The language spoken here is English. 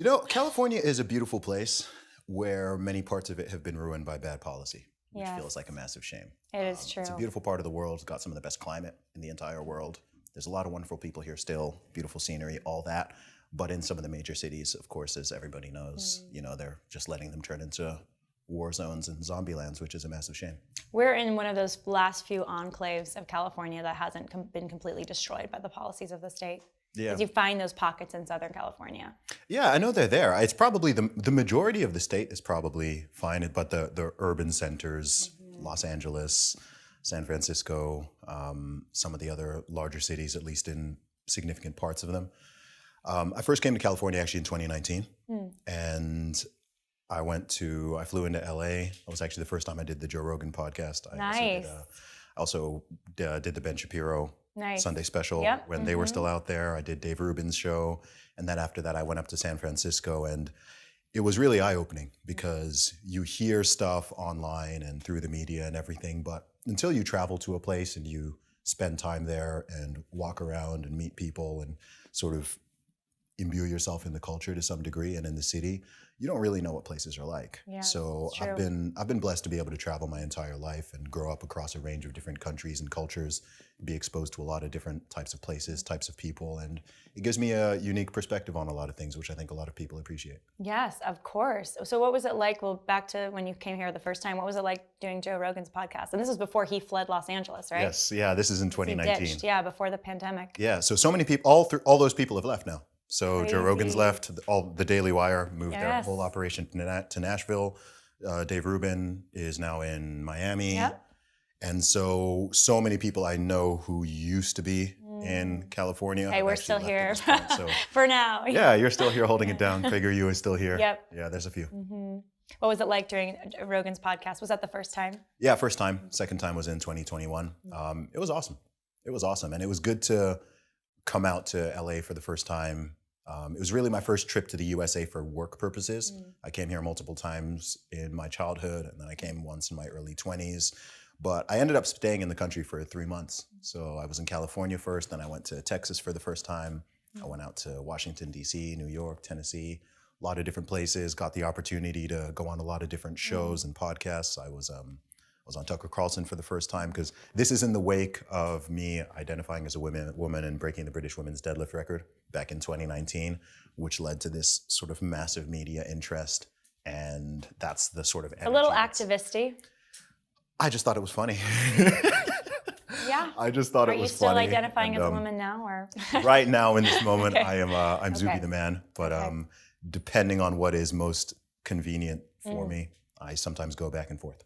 You know, California is a beautiful place where many parts of it have been ruined by bad policy, which Yes, feels like a massive shame. it is It's a true. beautiful part of the world. It's got some of the best climate in the entire world. There's a lot of wonderful people here still, beautiful scenery, all that. But in some of the major cities, of course, as everybody knows, Mm. you know, they're just letting them turn into war zones and zombie lands, which is a massive shame. We're in one of those last few enclaves of California that hasn't been completely destroyed by the policies of the state. Yeah. Because you find those pockets in Southern California. Yeah, I know they're there. It's probably the majority of the state is probably fine, but the urban centers, Los Angeles, San Francisco, some of the other larger cities, at least in significant parts of them. I first came to California actually in 2019, and I flew into LA. It was actually the first time I did the Joe Rogan podcast. Nice. I also did the Ben Shapiro Nice. Sunday special Yep. when they were still out there. I did Dave Rubin's show. And then after that, I went up to San Francisco. And it was really eye-opening because you hear stuff online and through the media and everything. But until you travel to a place and you spend time there and walk around and meet people and sort of imbue yourself in the culture to some degree and in the city, you don't really know what places are like. Yeah, So it's true. I've been blessed to be able to travel my entire life and grow up across a range of different countries and cultures, be exposed to a lot of different types of places, types of people, and it gives me a unique perspective on a lot of things, which I think a lot of people appreciate. Yes, of course. So what was it like, well, back to when you came here the first time, what was it like doing Joe Rogan's podcast? And this was before he fled Los Angeles, right? Yes, yeah, this is in He 2019. ditched, yeah, before the pandemic. Yeah, so many people, all those people have left now. So Joe Rogan's Crazy. left, all the Daily Wire moved their Yes. whole operation to Nashville. Dave Rubin is now in Miami. Yep. And so many people I know who used to be in California. Hey, have we're actually still left here at this point. So for now. yeah, you're still here holding it down. Figure You is still here. Yep. Yeah, there's a few. What was it like doing Rogan's podcast? Was that the first time? Yeah, first time. Second time was in 2021. It was awesome. It was awesome. And it was good to come out to LA for the first time. It was really my first trip to the USA for work purposes. I came here multiple times in my childhood, and then I came once in my early 20s. But I ended up staying in the country for 3 months. So I was in California first, then I went to Texas for the first time. I went out to Washington, D.C., New York, Tennessee, a lot of different places, got the opportunity to go on a lot of different shows and podcasts. I was on Tucker Carlson for the first time because this is in the wake of me identifying as a woman and breaking the British women's deadlift record back in 2019, which led to this sort of massive media interest. And that's the sort of A little energy activisty. I just thought it was funny. Yeah. I just thought Are it you was still funny. identifying And, as a woman now, or? Right now, in this moment, Okay. I'm Zuby Okay. the man. But Okay. depending on what is most convenient for me, I sometimes go back and forth.